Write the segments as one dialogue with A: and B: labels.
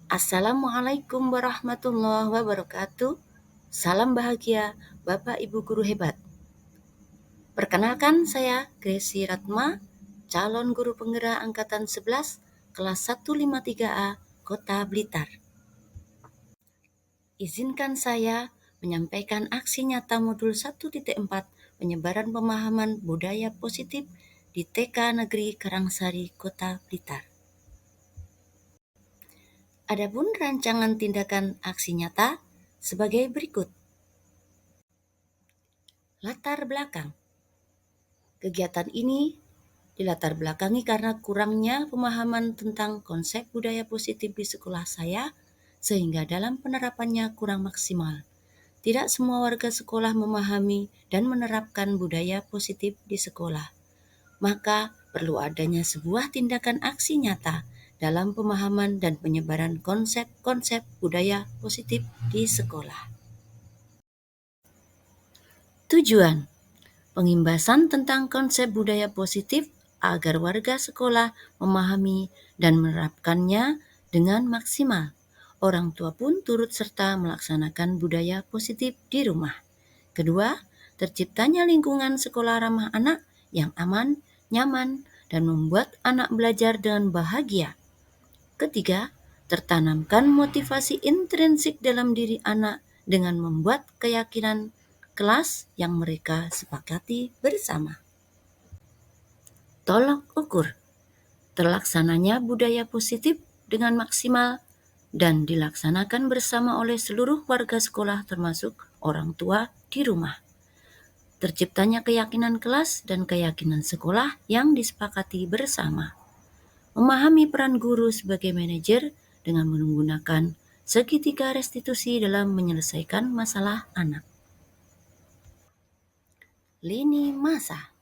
A: Assalamualaikum warahmatullahi wabarakatuh. Salam bahagia, Bapak Ibu Guru hebat. Perkenalkan saya Gracie Ratma, calon guru penggerak angkatan 11, kelas 153A, Kota Blitar. Izinkan saya menyampaikan aksi nyata modul 1.4 penyebaran pemahaman budaya positif di TK Negeri Karangsari, Kota Blitar. Adapun rancangan tindakan aksi nyata sebagai berikut. Latar belakang. Kegiatan ini dilatar belakangi karena kurangnya pemahaman tentang konsep budaya positif di sekolah saya, sehingga dalam penerapannya kurang maksimal. Tidak semua warga sekolah memahami dan menerapkan budaya positif di sekolah. Maka perlu adanya sebuah tindakan aksi nyata dalam pemahaman dan penyebaran konsep-konsep budaya positif di sekolah. Tujuan: pengimbasan tentang konsep budaya positif agar warga sekolah memahami dan menerapkannya dengan maksimal. Orang tua pun turut serta melaksanakan budaya positif di rumah. Kedua, terciptanya lingkungan sekolah ramah anak yang aman, nyaman, dan membuat anak belajar dengan bahagia. Ketiga, tertanamkan motivasi intrinsik dalam diri anak dengan membuat keyakinan kelas yang mereka sepakati bersama. Tolok ukur terlaksananya budaya positif dengan maksimal dan dilaksanakan bersama oleh seluruh warga sekolah termasuk orang tua di rumah. Terciptanya keyakinan kelas dan keyakinan sekolah yang disepakati bersama. Memahami peran guru sebagai manajer dengan menggunakan segitiga restitusi dalam menyelesaikan masalah anak. Lini masa.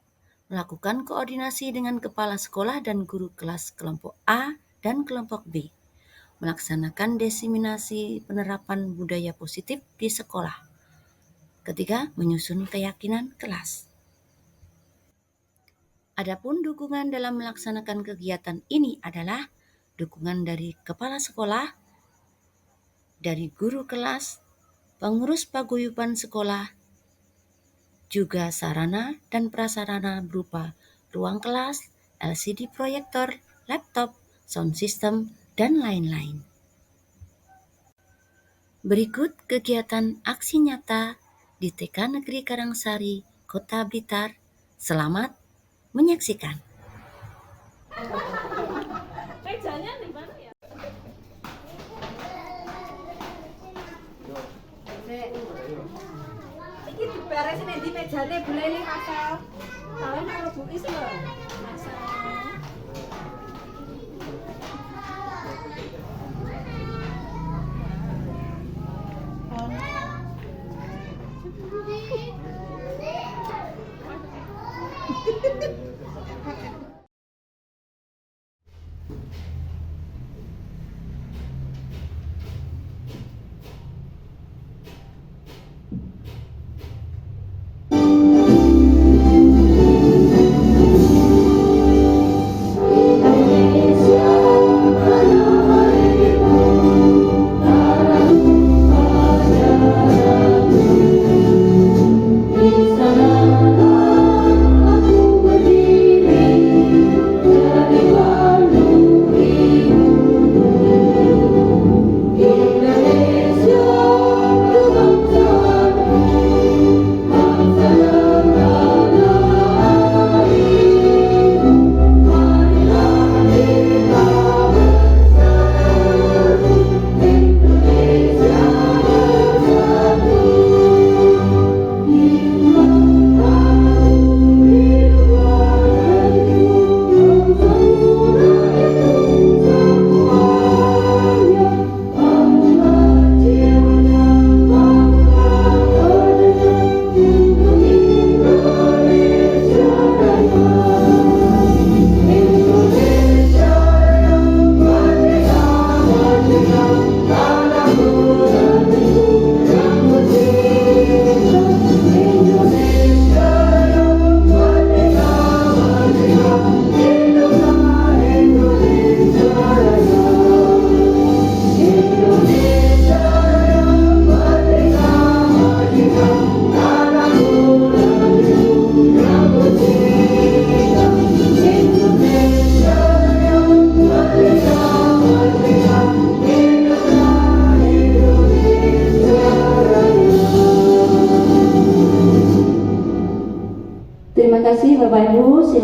A: Melakukan koordinasi dengan kepala sekolah dan guru kelas kelompok A dan kelompok B. Melaksanakan diseminasi penerapan budaya positif di sekolah. Ketiga, menyusun keyakinan kelas. Adapun dukungan dalam melaksanakan kegiatan ini adalah dukungan dari kepala sekolah, dari guru kelas, pengurus paguyuban sekolah, juga sarana dan prasarana berupa ruang kelas, LCD proyektor, laptop, sound system, dan lain-lain. Berikut kegiatan aksi nyata di TK Negeri Karangsari, Kota Blitar. Selamat menyaksikan.
B: Mejanya di mana ya? Iki diberesin di mejane Bu Leli asal. Tahu karo Bu Is lho.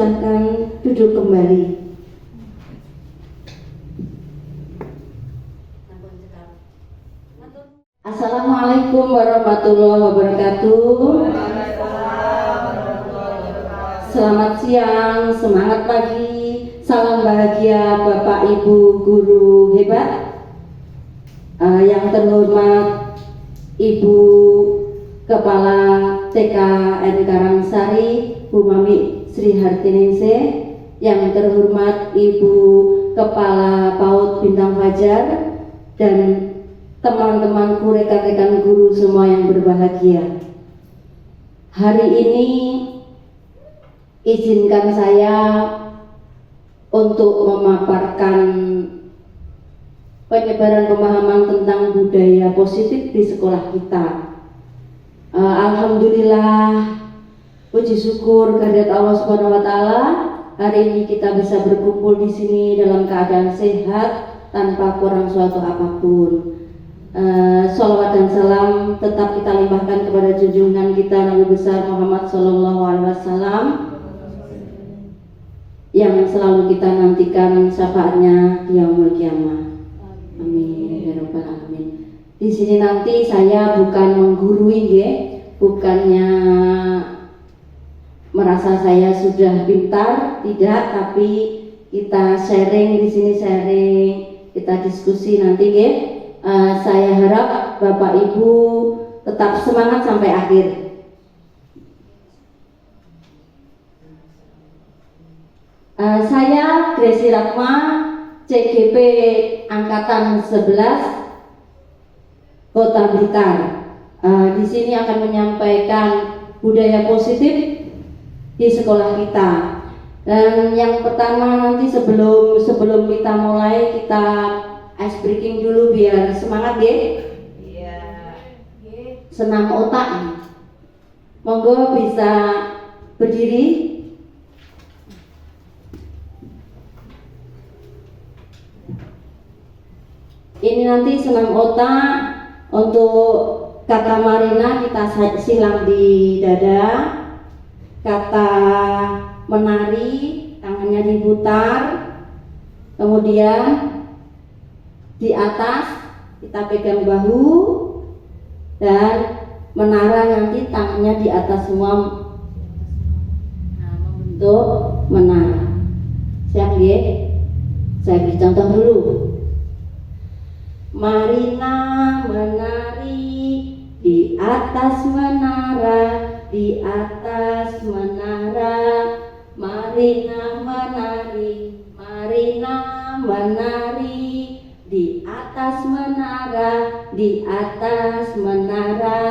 C: silahkan duduk kembali. Assalamualaikum warahmatullahi wabarakatuh. Selamat siang, semangat pagi, salam bahagia Bapak Ibu guru hebat. Yang terhormat Ibu Kepala TK N Karangsari Bu Mami Sri Hartiningsih, yang terhormat Ibu Kepala PAUD Bintang Fajar, dan teman-temanku, rekan-rekan guru semua yang berbahagia. Hari ini izinkan saya untuk memaparkan penyebaran pemahaman tentang budaya positif di sekolah kita. Alhamdulillah, puji syukur kehadirat Allah Subhanahu wa taala, hari ini kita bisa berkumpul di sini dalam keadaan sehat tanpa kurang suatu apapun. Sholawat dan salam tetap kita limpahkan kepada junjungan kita Nabi besar Muhammad Sallallahu Alaihi Wasallam, yang selalu kita nantikan syafaatnya di yaumul qiyamah. Amin ya rabbal alamin. Di sini nanti saya bukan menggurui bukannya merasa saya sudah pintar, tidak, tapi kita sharing di sini, kita diskusi nanti saya harap Bapak Ibu tetap semangat sampai akhir. Saya Gresi Ratma, CGP Angkatan 11 Kota Blitar. Di sini akan menyampaikan budaya positif di sekolah kita. Dan yang pertama nanti sebelum kita mulai, kita ice breaking dulu biar semangat senam otak. Monggo bisa berdiri. Ini nanti senam otak. Untuk kata Marina kita silang di dada. Kata menari, tangannya diputar. Kemudian di atas kita pegang bahu, dan menara nanti tangannya di atas semua, membentuk menara. Siap Saya beri contoh dulu. Marina menari di atas menara, di atas menara. Marina menari, Marina menari di atas menara, di atas menara.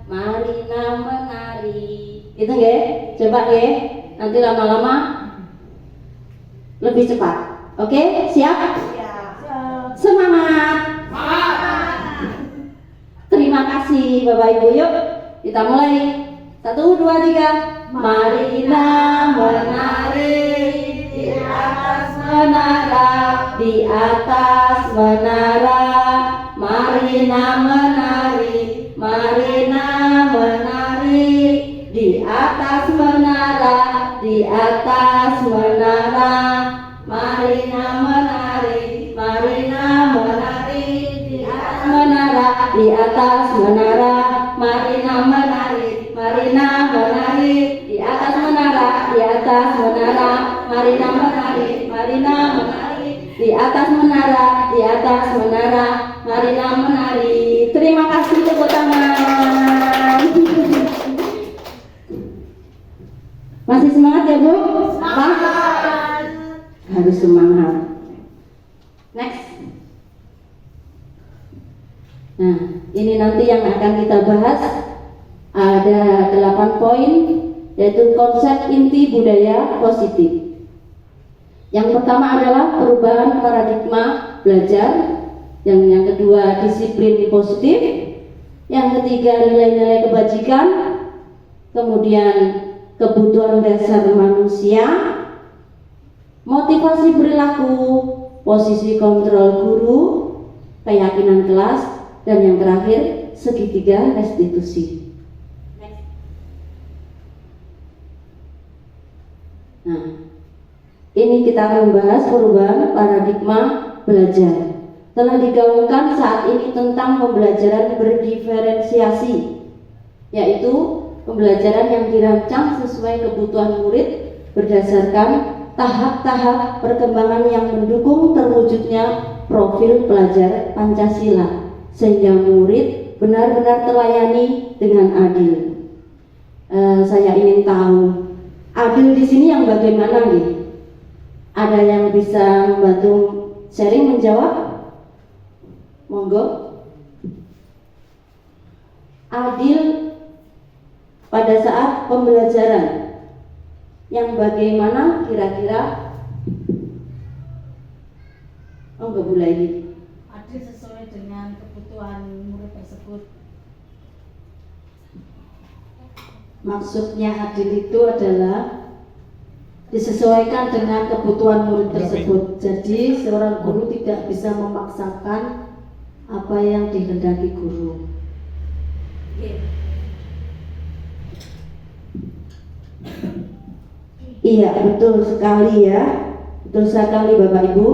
C: Marina menari. Itu coba nanti lama-lama lebih cepat. Oke, siap? Semangat. Terima kasih Bapak Ibu. Yuk kita mulai. 1, 2, 3. Marina menari di atas menara, di atas menara. Marina menari, Marina menari di atas menara, di atas menara. Marina menari, Marina menari di atas menara, di atas menara. Marina menari, Marina menari di atas menara, di atas menara. Marina menari, Marina menari di atas menara, di atas menara. Marina menari. Terima kasih, tepuk tangan. Masih semangat ya Bu? Semangat. Harus semangat. Next. Nah, ini nanti yang akan kita bahas ada 8 poin, yaitu konsep inti budaya positif. Yang pertama adalah perubahan paradigma belajar, yang kedua disiplin positif, yang ketiga nilai-nilai kebajikan, kemudian kebutuhan dasar manusia, motivasi perilaku, posisi kontrol guru, keyakinan kelas, dan yang terakhir segitiga restitusi. Nah, ini kita akan membahas perubahan paradigma belajar. Telah digaungkan saat ini tentang pembelajaran berdiferensiasi, yaitu pembelajaran yang dirancang sesuai kebutuhan murid berdasarkan tahap-tahap perkembangan yang mendukung terwujudnya profil pelajar Pancasila, sehingga murid benar-benar terlayani dengan adil. Saya ingin tahu adil di sini yang bagaimana nih? Ada yang bisa membantu sharing menjawab? Monggo. Adil pada saat pembelajaran yang bagaimana kira-kira? Monggo Bu Laili.
D: Adil sesuai dengan kebutuhan murid tersebut.
E: Maksudnya adil itu adalah disesuaikan dengan kebutuhan murid tersebut. Jadi seorang guru tidak bisa memaksakan apa yang dikehendaki guru.
C: Iya, betul sekali ya. Betul sekali Bapak Ibu.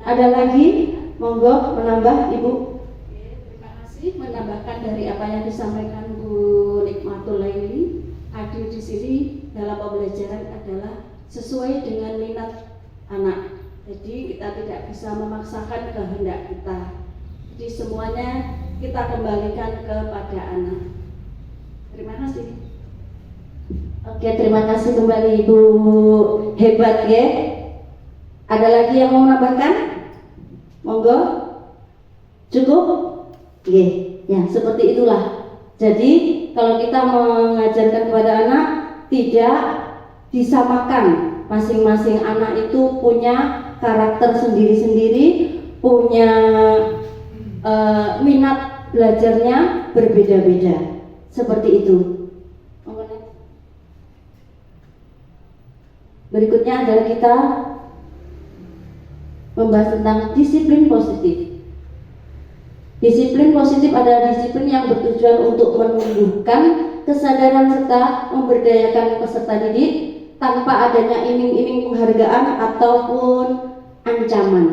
C: Ada lagi? Monggo menambah Ibu.
E: Terima kasih. Menambahkan dari apa yang disampaikan Bu Nikmatul Laili, adil di sini dalam pembelajaran adalah sesuai dengan minat anak. Jadi kita tidak bisa memaksakan kehendak kita. Jadi semuanya kita kembalikan kepada anak. Terima kasih.
C: Oke, terima kasih kembali Ibu. Hebat ya. Ada lagi yang mau menambahkan? Monggo. Cukup? Oke, ya seperti itulah. Jadi kalau kita mengajarkan kepada anak, tidak disamakan. Masing-masing anak itu punya karakter sendiri-sendiri, punya minat belajarnya berbeda-beda. Seperti itu. Berikutnya adalah kita membahas tentang disiplin positif. Disiplin positif adalah disiplin yang bertujuan untuk menumbuhkan kesadaran serta memberdayakan peserta didik tanpa adanya iming-iming penghargaan ataupun ancaman.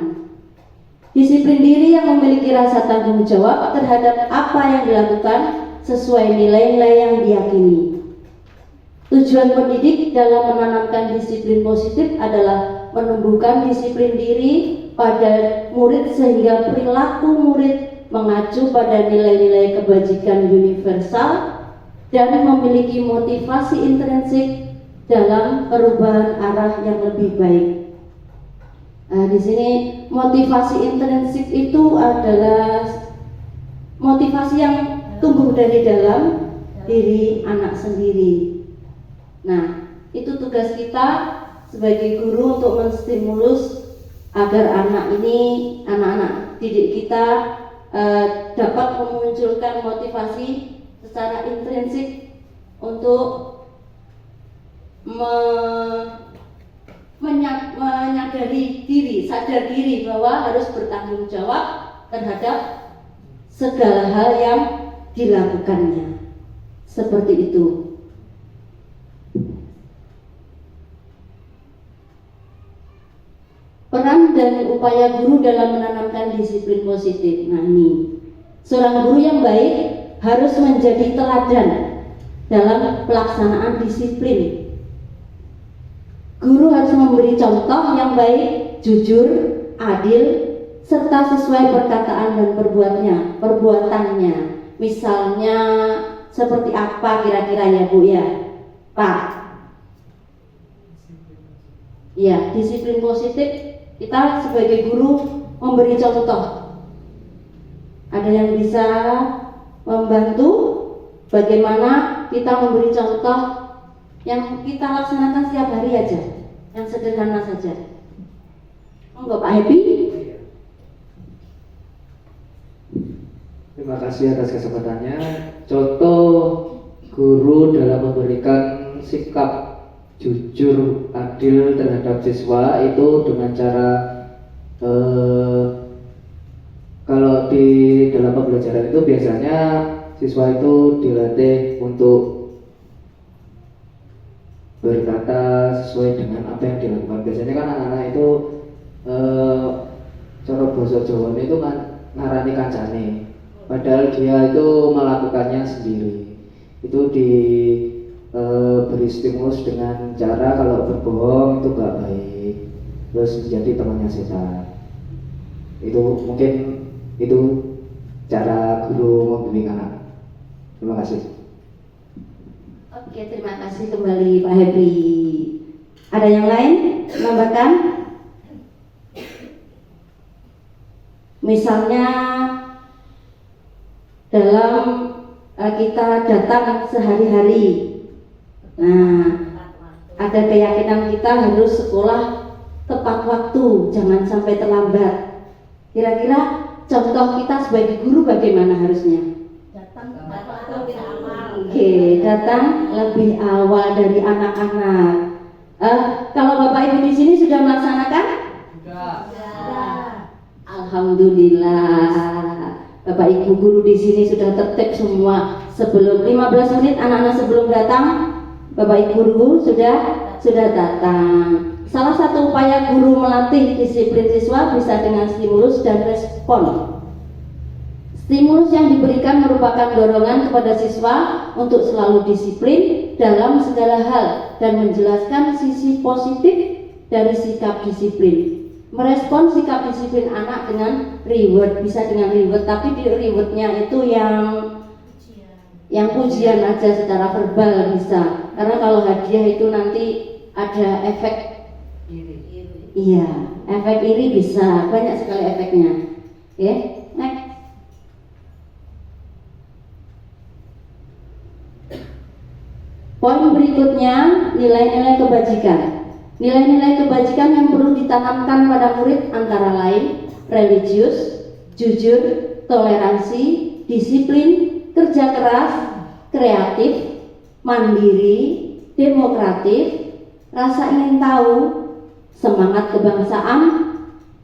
C: Disiplin diri yang memiliki rasa tanggung jawab terhadap apa yang dilakukan sesuai nilai-nilai yang diyakini. Tujuan pendidik dalam menanamkan disiplin positif adalah menumbuhkan disiplin diri pada murid sehingga perilaku murid mengacu pada nilai-nilai kebajikan universal dan memiliki motivasi intrinsik dalam perubahan arah yang lebih baik. Nah, di sini motivasi intrinsik itu adalah motivasi yang tumbuh dari dalam diri anak sendiri. Nah, itu tugas kita sebagai guru untuk menstimulus agar anak-anak didik kita dapat memunculkan motivasi secara intrinsik untuk menyadari diri, sadar diri bahwa harus bertanggung jawab terhadap segala hal yang dilakukannya. Seperti itu. Peran dan upaya guru dalam menanamkan disiplin positif. Nah ini, seorang guru yang baik harus menjadi teladan dalam pelaksanaan disiplin. Guru harus memberi contoh yang baik, jujur, adil, serta sesuai perkataan dan perbuatannya. Misalnya seperti apa kira-kira ya Bu ya, Pak? Ya, disiplin positif. Kita sebagai guru memberi contoh. Ada yang bisa membantu bagaimana kita memberi contoh yang kita laksanakan setiap hari aja, yang sederhana saja. Monggo Pak Happy.
F: Terima kasih atas kesempatannya. Contoh guru dalam memberikan sikap jujur, adil terhadap siswa itu dengan cara kalau di dalam pembelajaran itu biasanya siswa itu dilatih untuk berkata sesuai dengan apa yang dilakukan. Biasanya kan anak-anak itu cara basa Jawa itu kan ngarani kancane, padahal dia itu melakukannya sendiri. Itu beri stimulus dengan cara kalau berbohong itu gak baik, terus menjadi temannya setan. Itu mungkin itu cara guru membimbing anak. Terima kasih.
C: Oke, terima kasih kembali Pak Hebri. Ada yang lain menambahkan? Misalnya dalam kita datang sehari-hari. Nah, ada keyakinan kita harus sekolah tepat waktu, jangan sampai terlambat. Kira-kira contoh kita sebagai guru bagaimana harusnya?
D: Datang lebih awal.
C: Oke, datang lebih awal dari anak-anak. Kalau Bapak Ibu di sini sudah melaksanakan?
F: Sudah.
C: Alhamdulillah. Bapak Ibu guru di sini sudah tertib semua. Sebelum 15 menit anak-anak sebelum datang, Bapak Ibu guru sudah datang. Salah satu upaya guru melatih disiplin siswa bisa dengan stimulus dan respon. Stimulus yang diberikan merupakan dorongan kepada siswa untuk selalu disiplin dalam segala hal dan menjelaskan sisi positif dari sikap disiplin. Merespon sikap disiplin anak dengan reward, bisa dengan reward, tapi di rewardnya itu yang pujian aja secara verbal bisa. Karena kalau hadiah itu nanti ada efek iri. Iya, efek iri bisa, banyak sekali efeknya. Oke, next. Poin berikutnya, nilai-nilai kebajikan. Nilai-nilai kebajikan yang perlu ditanamkan pada murid antara lain religius, jujur, toleransi, disiplin, kerja keras, kreatif, mandiri, demokratif, rasa ingin tahu, semangat kebangsaan,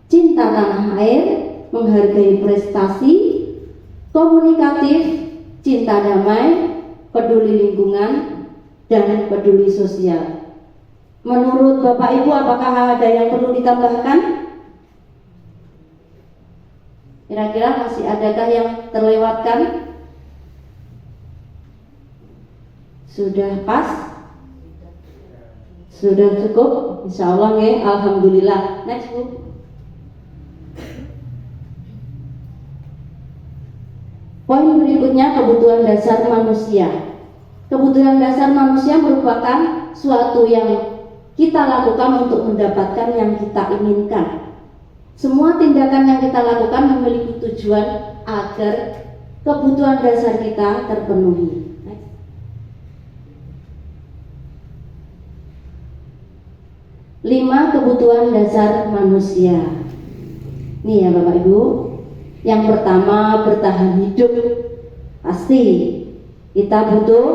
C: cinta tanah air, menghargai prestasi, komunikatif, cinta damai, peduli lingkungan, dan peduli sosial. Menurut Bapak Ibu, apakah ada yang perlu ditambahkan? Kira-kira masih adakah yang terlewatkan? Sudah pas? Sudah cukup? Insya Allah ya, alhamdulillah. Next Bu. Poin berikutnya, kebutuhan dasar manusia. Kebutuhan dasar manusia merupakan suatu yang kita lakukan untuk mendapatkan yang kita inginkan. Semua tindakan yang kita lakukan memiliki tujuan agar kebutuhan dasar kita terpenuhi. 5 kebutuhan dasar manusia. Nih ya Bapak Ibu. Yang pertama, bertahan hidup. Pasti kita butuh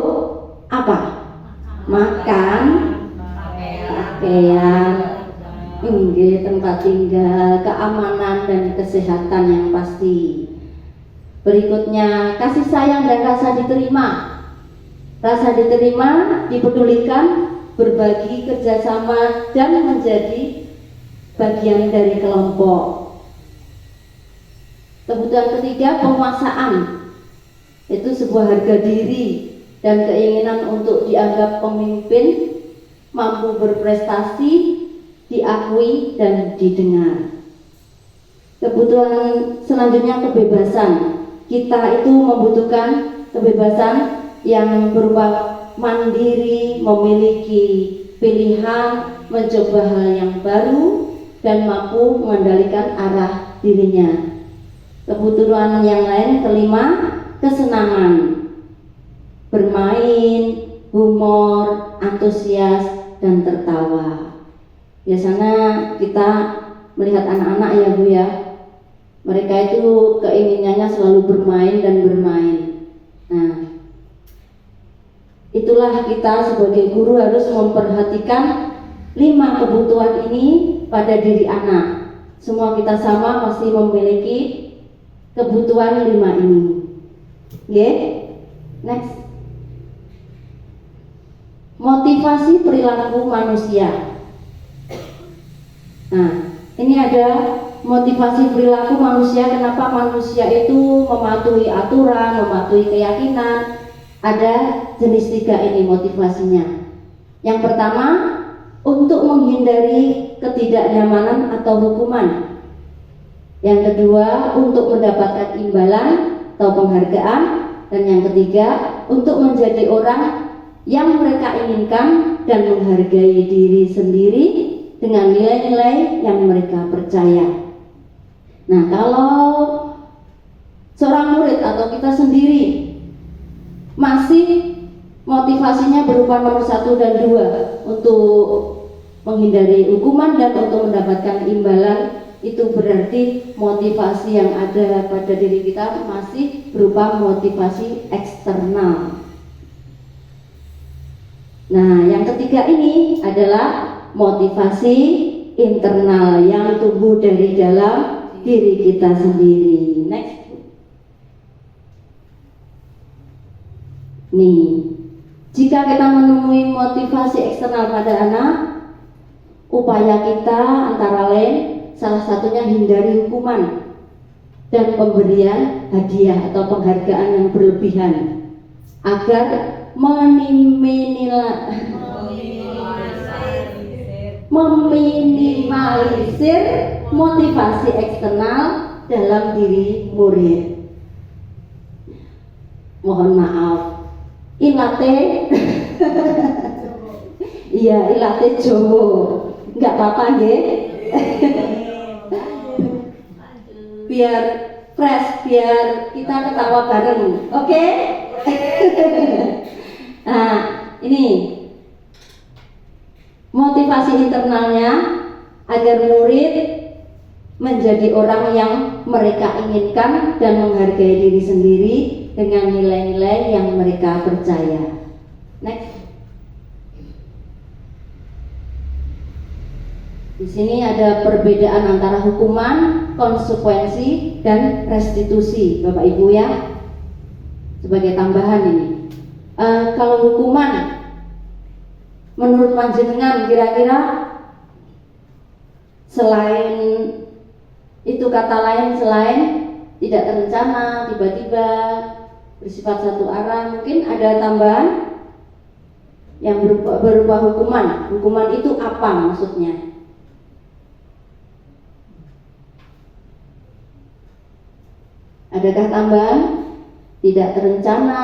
C: apa? Makan, pakaian, tempat tinggal, keamanan dan kesehatan yang pasti. Berikutnya, kasih sayang dan rasa diterima. Rasa diterima, dipedulikan, berbagi, kerjasama, dan menjadi bagian dari kelompok. Kebutuhan ketiga, penguasaan. Itu sebuah harga diri dan keinginan untuk dianggap pemimpin, mampu berprestasi, diakui dan didengar. Kebutuhan selanjutnya, kebebasan. Kita itu membutuhkan kebebasan yang berupa mandiri, memiliki pilihan, mencoba hal yang baru, dan mampu mengendalikan arah dirinya. Kebutuhan yang lain, kelima, kesenangan, bermain, humor, antusias, dan tertawa. Biasanya kita melihat anak-anak ya Bu ya, mereka itu keinginannya selalu bermain dan bermain. Nah, itulah kita sebagai guru harus memperhatikan 5 kebutuhan ini pada diri anak. Semua kita sama pasti memiliki kebutuhan 5 ini. Next. motivasi perilaku manusia. Nah, ini ada motivasi perilaku manusia. Kenapa manusia itu mematuhi aturan, mematuhi keyakinan? Ada jenis 3 ini motivasinya. Yang pertama, untuk menghindari ketidaknyamanan atau hukuman. Yang kedua, untuk mendapatkan imbalan atau penghargaan. Dan yang ketiga, untuk menjadi orang yang mereka inginkan dan menghargai diri sendiri dengan nilai-nilai yang mereka percaya. Nah, kalau seorang murid atau kita sendiri masih motivasinya berupa nomor 1 dan 2 untuk menghindari hukuman dan untuk mendapatkan imbalan, itu berarti motivasi yang ada pada diri kita masih berupa motivasi eksternal. Nah, yang ketiga ini adalah motivasi internal yang tumbuh dari dalam diri kita sendiri. Next. Nih, jika kita menemui motivasi eksternal pada anak, upaya kita antara lain salah satunya hindari hukuman dan pemberian hadiah atau penghargaan yang berlebihan agar meminimalisir motivasi eksternal dalam diri murid. Mohon maaf, ilate iya ilate Jowo, nggak apa-apa nggih. Biar fresh, biar kita ketawa bareng, oke? Nah, ini motivasi internalnya agar murid menjadi orang yang mereka inginkan dan menghargai diri sendiri dengan nilai-nilai yang mereka percaya. Next. Di sini ada perbedaan antara hukuman, konsekuensi, dan restitusi, Bapak Ibu ya. Sebagai tambahan ini, kalau hukuman, menurut panjenengan kira-kira selain itu kata lain selain tidak terencana, tiba-tiba bersifat satu arah, mungkin ada tambahan yang berupa hukuman. Hukuman itu apa maksudnya? Adakah tambahan? Tidak terencana,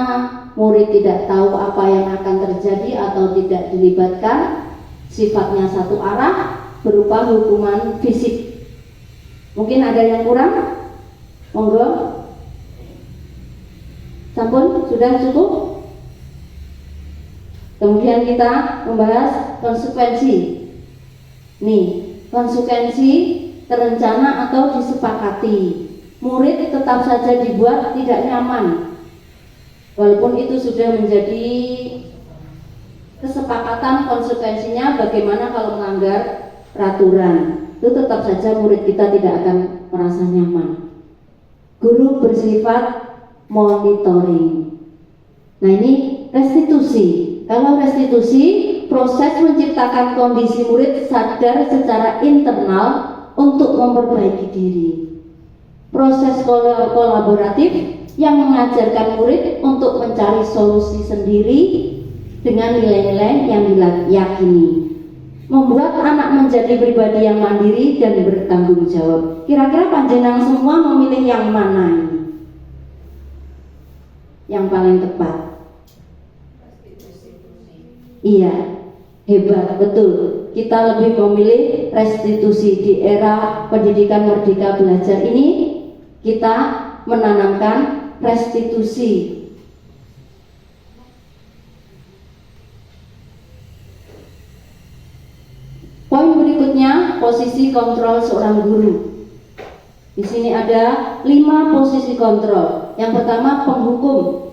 C: murid tidak tahu apa yang akan terjadi atau tidak dilibatkan, sifatnya satu arah, berupa hukuman fisik. Mungkin ada yang kurang? Monggo. Sampun, sudah cukup? Kemudian kita membahas konsekuensi. Nih, konsekuensi terencana atau disepakati. Murid tetap saja dibuat tidak nyaman, walaupun itu sudah menjadi kesepakatan. Konsekuensinya bagaimana kalau melanggar peraturan, itu tetap saja murid kita tidak akan merasa nyaman. Guru bersifat monitoring. Nah, ini restitusi. Kalau restitusi, proses menciptakan kondisi murid sadar secara internal untuk memperbaiki diri. Proses kolaboratif yang mengajarkan murid untuk mencari solusi sendiri dengan nilai-nilai yang diyakini, membuat anak menjadi pribadi yang mandiri dan bertanggung jawab. Kira-kira panjenengan semua memilih yang mana ini? Yang paling tepat? Iya, hebat, betul. Kita lebih memilih restitusi. Di era pendidikan merdeka belajar ini, kita menanamkan restitusi. Poin berikutnya, posisi kontrol seorang guru. Di sini ada 5 posisi kontrol. Yang pertama, penghukum.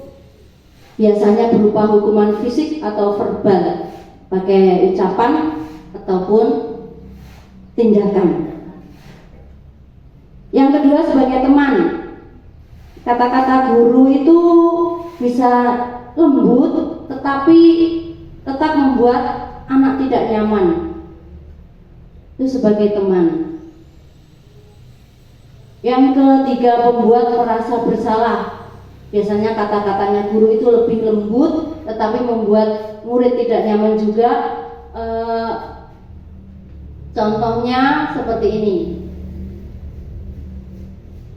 C: Biasanya berupa hukuman fisik atau verbal, pakai ucapan ataupun tindakan. Yang kedua, sebagai teman. Kata-kata guru itu bisa lembut, tetapi tetap membuat anak tidak nyaman. Itu sebagai teman. Yang ketiga, membuat merasa bersalah. Biasanya kata-katanya guru itu lebih lembut, tetapi membuat murid tidak nyaman juga. Contohnya seperti ini.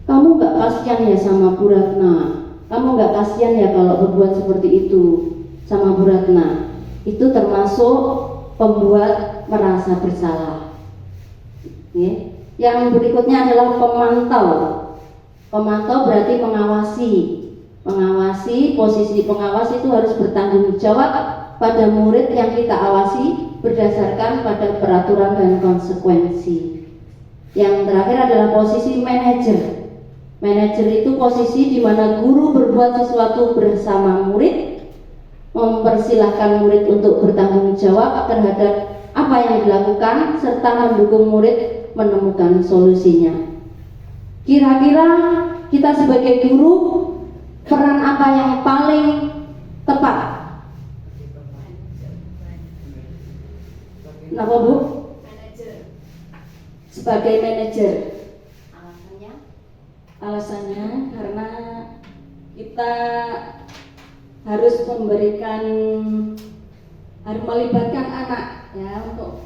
C: Kamu gak kasihan ya sama Bu Ratna? Kamu gak kasihan ya kalau berbuat seperti itu sama Bu Ratna? Itu termasuk pembuat merasa bersalah. Ya. Yang berikutnya adalah pemantau. Pemantau berarti mengawasi. Mengawasi, posisi pengawas itu harus bertanggung jawab pada murid yang kita awasi berdasarkan pada peraturan dan konsekuensi. Yang terakhir adalah posisi manajer. Manajer itu posisi di mana guru berbuat sesuatu bersama murid, mempersilahkan murid untuk bertanggung jawab terhadap apa yang dilakukan serta mendukung murid menemukan solusinya. Kira-kira kita sebagai guru, peran apa yang paling tepat? Kenapa Bu?
E: Sebagai manajer.
C: Alasannya?
E: Alasannya karena kita harus melibatkan anak ya untuk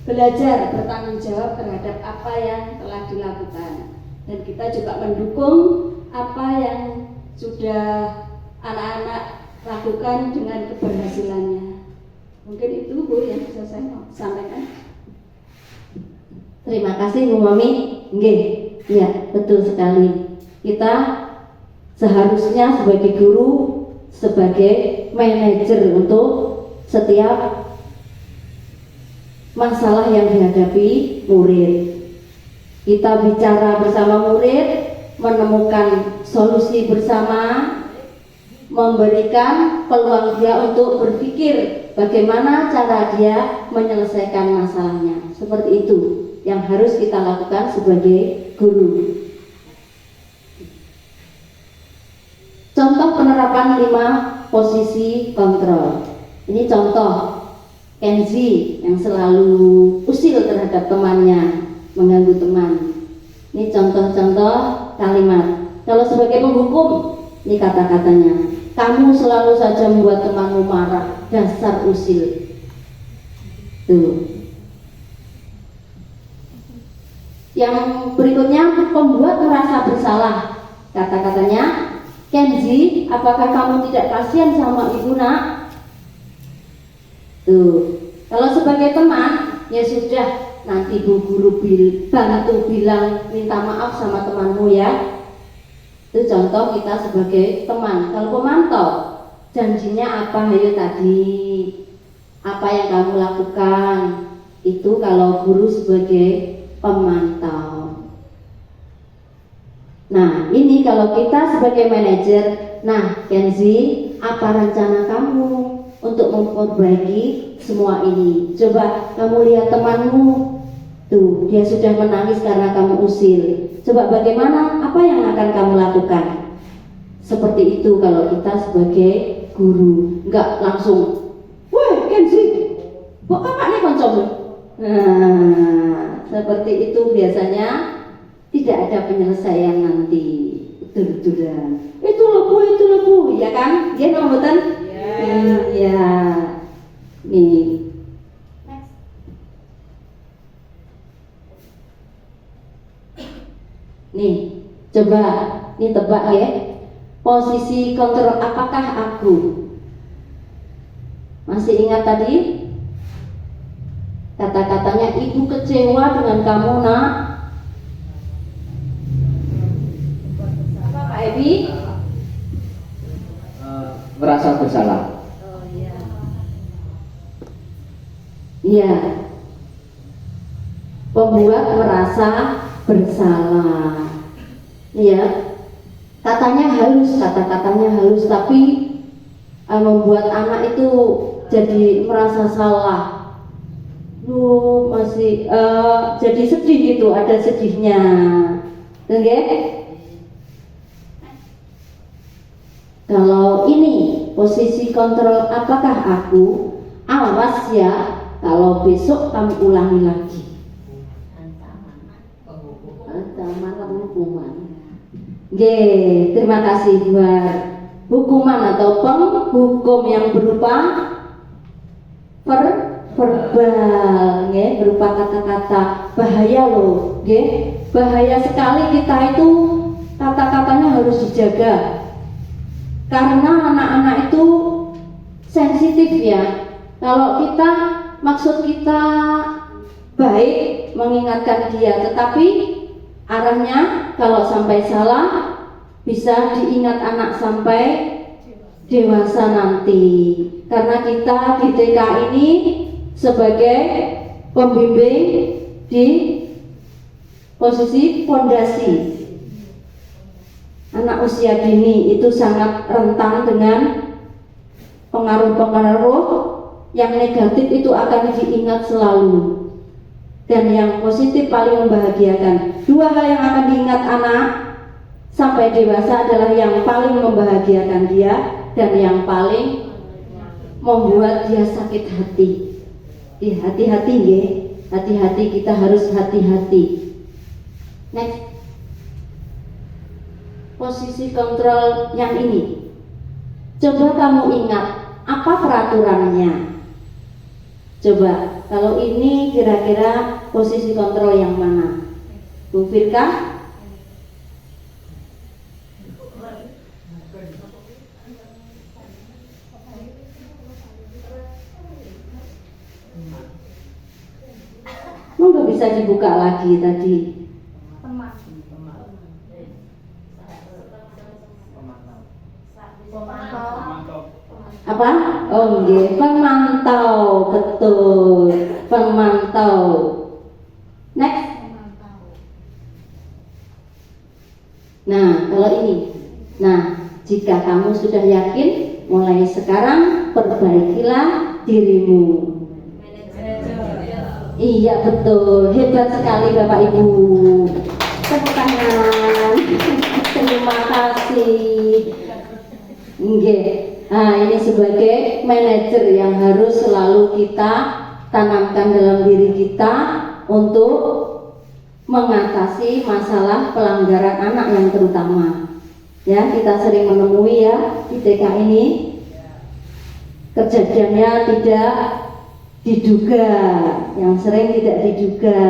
E: belajar bertanggung jawab terhadap apa yang telah dilakukan, dan kita juga mendukung apa yang sudah anak-anak lakukan dengan keberhasilannya. Mungkin itu Bu yang bisa saya sampaikan.
C: Terima kasih Bu Mami. Nggih, ya betul sekali. Kita seharusnya sebagai guru, sebagai manajer untuk setiap masalah yang dihadapi murid. Kita bicara bersama murid, menemukan solusi bersama, memberikan peluang dia untuk berpikir bagaimana cara dia menyelesaikan masalahnya. Seperti itu yang harus kita lakukan sebagai guru. Contoh penerapan 5 posisi kontrol. Ini contoh Kenzi yang selalu usil terhadap temannya, mengganggu teman. Ini contoh-contoh kalimat. Kalau sebagai penghukum, ini kata-katanya. Kamu selalu saja membuat temanmu marah, dasar usil. Tuh. Yang berikutnya, pembuat merasa bersalah. Kata-katanya, Kenzi, apakah kamu tidak kasihan sama ibu nak? Tuh, kalau sebagai teman, ya sudah, nanti Bu Guru bantu bilang minta maaf sama temanmu ya. Itu contoh kita sebagai teman. Kalau pemantau, janjinya apa ayo tadi, apa yang kamu lakukan. Itu kalau guru sebagai pemantau. Nah, ini kalau kita sebagai manajer. Nah, Kenzi, apa rencana kamu untuk memperbaiki semua ini? Coba kamu lihat temanmu, tuh dia sudah menangis karena kamu usil. Coba bagaimana, apa yang akan kamu lakukan? Seperti itu kalau kita sebagai guru. Enggak langsung, woi Kenzi, kok kakak nih koncomu? Nah, seperti itu biasanya tidak ada penyelesaian nanti. Betul-betulan. Itu loh Bu, ya kan? Dia ngomongin. Iya. Nih. Nih, coba nih tebak ya. Posisi kontrol apakah aku? Masih ingat tadi? Kata-katanya ibu kecewa dengan kamu nak. Apa Pak Ebi?
F: Merasa bersalah.
C: Oh iya. Iya. Pembuat merasa bersalah. Iya. Katanya halus, kata-katanya halus, tapi membuat anak itu jadi merasa salah. Lu masih jadi sedih gitu, ada sedihnya. Oke? Kalau ini Posisi kontrol apakah aku? Awas ya, kalau besok kamu ulangi lagi. Ancaman hukuman. Terima kasih buat hukuman atau penghukum yang berupa verbal, berupa kata-kata. Bahaya loh, bahaya sekali kita itu kata-katanya harus dijaga. Karena anak-anak itu sensitif ya. Kalau kita maksud kita baik mengingatkan dia, tetapi arahnya kalau sampai salah bisa diingat anak sampai dewasa nanti. Karena kita di TK ini sebagai pembimbing di posisi fondasi. Anak usia dini itu sangat rentan dengan pengaruh-pengaruh yang negatif, itu akan diingat selalu, dan yang positif paling membahagiakan. Dua hal yang akan diingat anak sampai dewasa adalah yang paling membahagiakan dia dan yang paling membuat dia sakit hati. Hati-hati hati-hati, kita harus hati-hati. Next. Posisi kontrol yang ini, coba kamu ingat apa peraturannya. Coba, kalau ini kira-kira posisi kontrol yang mana? Bu Firka? Monggo bisa dibuka lagi tadi. Apa? Oh nggih, pemantau, betul. Pemantau. Next. Nah, kalau ini. Nah, jika kamu sudah yakin, mulai sekarang perbaikilah dirimu. Iya betul, hebat sekali Bapak Ibu. Tepuk tangan. Terima kasih. Nggih. Nah, ini sebagai manajer yang harus selalu kita tanamkan dalam diri kita untuk mengatasi masalah pelanggaran anak yang terutama. Ya, kita sering menemui ya di TK ini kejadiannya tidak diduga, yang sering tidak diduga.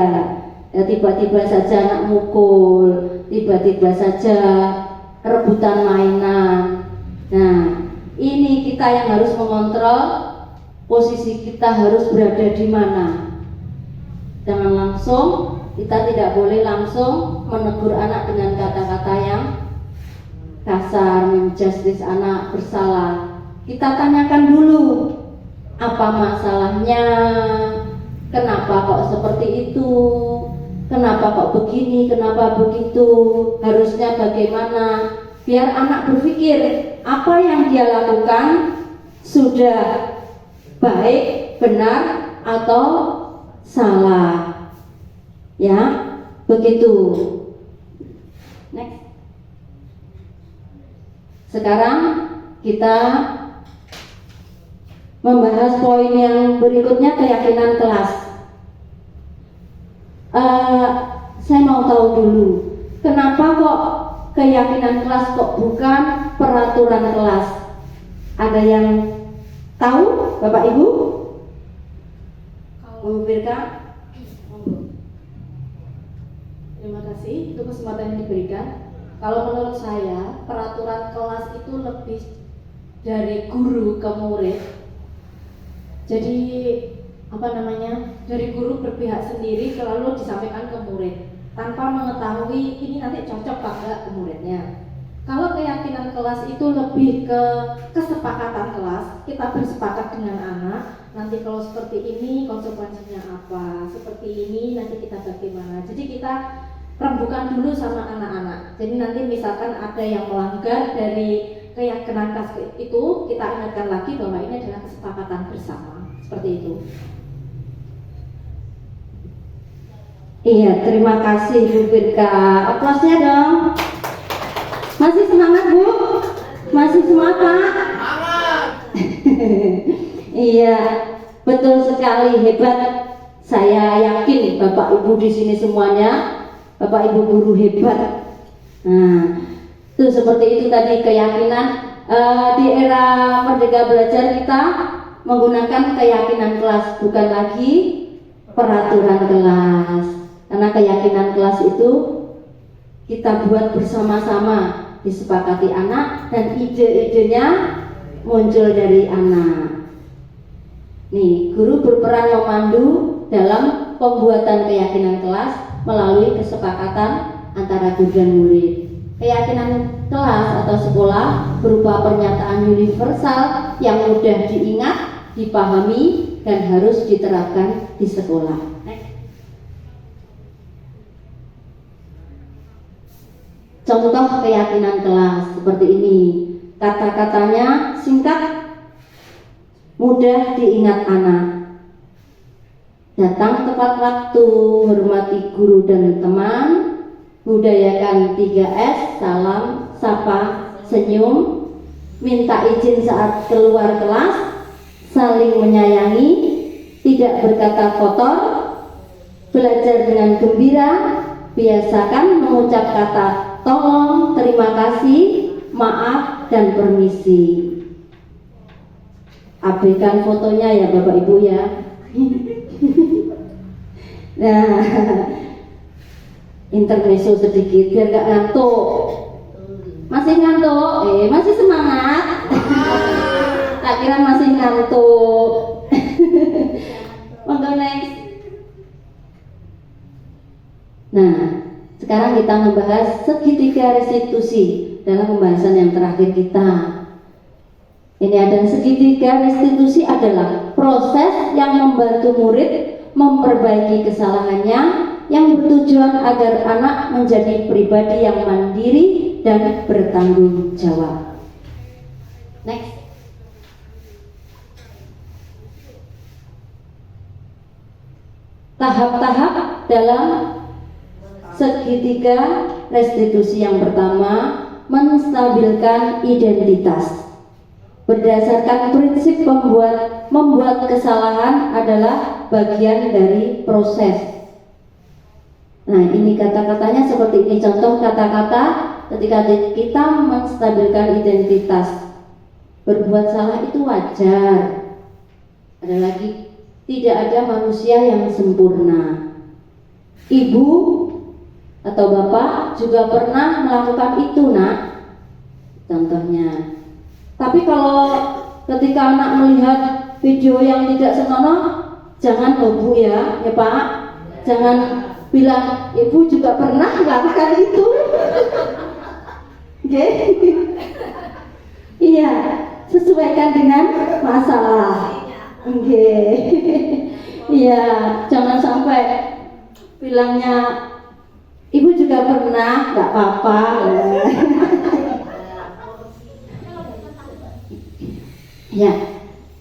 C: Ya, tiba-tiba saja anak mukul, tiba-tiba saja rebutan mainan. Nah, ini kita yang harus mengontrol posisi kita harus berada di mana. Jangan langsung, kita tidak boleh langsung menegur anak dengan kata-kata yang kasar, menjustis anak bersalah. Kita tanyakan dulu, apa masalahnya, kenapa kok seperti itu, kenapa kok begini, kenapa begitu, harusnya bagaimana. Biar anak berpikir apa yang dia lakukan sudah baik, benar, atau salah. Ya, begitu. Next. Sekarang kita membahas poin yang berikutnya, keyakinan kelas. Saya mau tahu dulu, kenapa kok keyakinan kelas kok bukan peraturan kelas? Ada yang tahu, Bapak Ibu? Bu Firka?
D: Terima kasih untuk kesempatan yang diberikan. Kalau menurut saya, peraturan kelas itu lebih dari guru ke murid. Jadi dari guru berpihak sendiri selalu disampaikan ke murid tanpa mengetahui ini nanti cocok apa enggak ke muridnya. Kalau keyakinan kelas itu lebih ke kesepakatan kelas, kita bersepakat dengan anak, nanti kalau seperti ini konsekuensinya apa, seperti ini nanti kita bagaimana. Jadi kita rembukan dulu sama anak-anak. Jadi nanti misalkan ada yang melanggar dari keyakinan kelas itu, kita ingatkan lagi bahwa ini adalah kesepakatan bersama. Seperti itu.
C: Iya, terima kasih Bu Firka. Aplausnya dong. Masih semangat Bu? Masih semangat? Iya, betul sekali, hebat. Saya yakin Bapak Ibu di sini semuanya, Bapak Ibu guru hebat. Nah, itu seperti itu tadi keyakinan. Di era Merdeka Belajar kita menggunakan keyakinan kelas, bukan lagi peraturan kelas. Karena keyakinan kelas itu kita buat bersama-sama, disepakati anak, dan ide-idenya muncul dari anak. Nih, guru berperan memandu dalam pembuatan keyakinan kelas melalui kesepakatan antara guru dan murid. Keyakinan kelas atau sekolah berupa pernyataan universal yang mudah diingat, dipahami, dan harus diterapkan di sekolah. Contoh keyakinan kelas seperti ini. Kata-katanya singkat, mudah diingat anak. Datang tepat waktu, hormati guru dan teman, budayakan 3S, salam, sapa, senyum, minta izin saat keluar kelas, saling menyayangi, tidak berkata kotor, belajar dengan gembira, biasakan mengucap kata tolong, terima kasih, maaf, dan permisi. Abaikan fotonya ya Bapak Ibu ya. Nah, intermezzo sedikit biar gak ngantuk. Masih ngantuk? Masih semangat? Tak kira masih ngantuk. Monggo next. Nah, sekarang kita membahas segitiga restitusi dalam pembahasan yang terakhir kita. Ini ada segitiga restitusi adalah proses yang membantu murid memperbaiki kesalahannya, yang bertujuan agar anak menjadi pribadi yang mandiri dan bertanggung jawab. Next. Tahap-tahap dalam segitiga restitusi yang pertama, menstabilkan identitas. Berdasarkan prinsip membuat kesalahan adalah bagian dari proses. Nah, ini kata-katanya seperti ini. Contoh kata-kata ketika kita menstabilkan identitas. Berbuat salah itu wajar. Ada lagi, tidak ada manusia yang sempurna. Ibu atau bapak juga pernah melakukan itu, nak. Contohnya. Tapi kalau ketika anak melihat video yang tidak senonoh, jangan lobu ya Pak. Jangan bilang ibu juga pernah melakukan itu. Oke? Iya, sesuaikan dengan masalah. Oke. Iya, jangan sampai bilangnya ibu juga pernah, nggak apa-apa. Ya,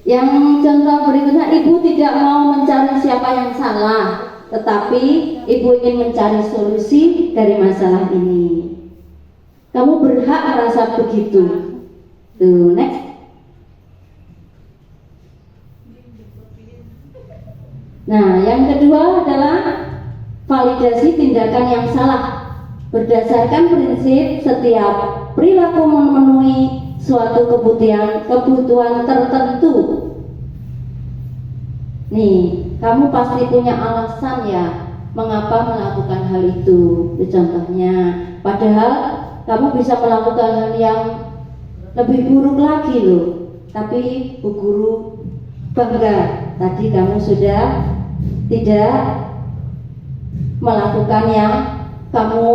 C: yang contoh berikutnya, ibu tidak mau mencari siapa yang salah, tetapi ibu ingin mencari solusi dari masalah ini. Kamu berhak merasa begitu. Tuh, next. Nah, yang kedua adalah validasi tindakan yang salah. Berdasarkan prinsip setiap perilaku memenuhi suatu kebutuhan tertentu. Nih, kamu pasti punya alasan ya mengapa melakukan hal itu. Contohnya, padahal kamu bisa melakukan hal yang lebih buruk lagi loh. Tapi Bu Guru bangga, tadi kamu sudah tidak melakukan yang kamu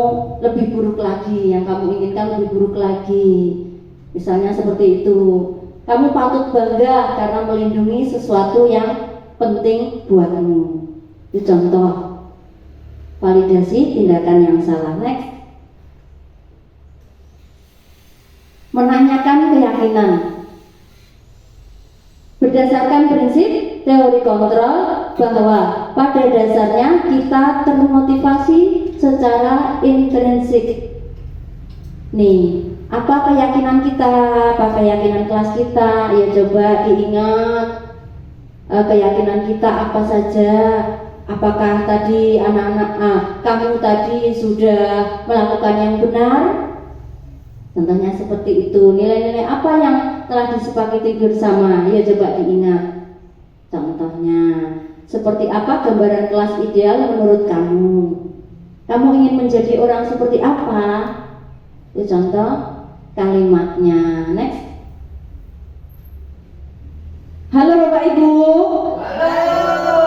C: lebih buruk lagi, yang kamu inginkan lebih buruk lagi. Misalnya seperti itu. Kamu patut bangga karena melindungi sesuatu yang penting buatmu. Itu contoh validasi tindakan yang salah. Next. Menanyakan keyakinan. Berdasarkan prinsip teori kontrol bahwa pada dasarnya kita termotivasi secara intrinsik. Nih, Apa keyakinan kita, apa keyakinan kelas kita? Ya coba diingat keyakinan kita apa saja. Apakah tadi anak-anak, kamu tadi sudah melakukan yang benar? Contohnya seperti itu. Nilai-nilai apa yang telah disepakati bersama? Ya coba diingat. Contohnya, seperti apa gambaran kelas ideal menurut kamu? Kamu ingin menjadi orang seperti apa? Itu contoh kalimatnya. Next. Halo Bapak Ibu. Halo.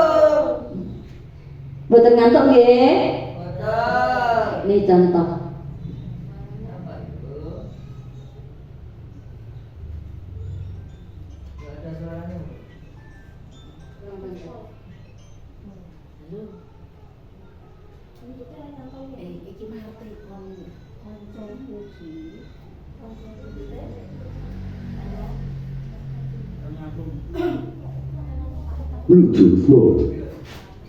C: Boten ngantuk nggih? Boten. Ini contoh.
G: Bluetooth mode.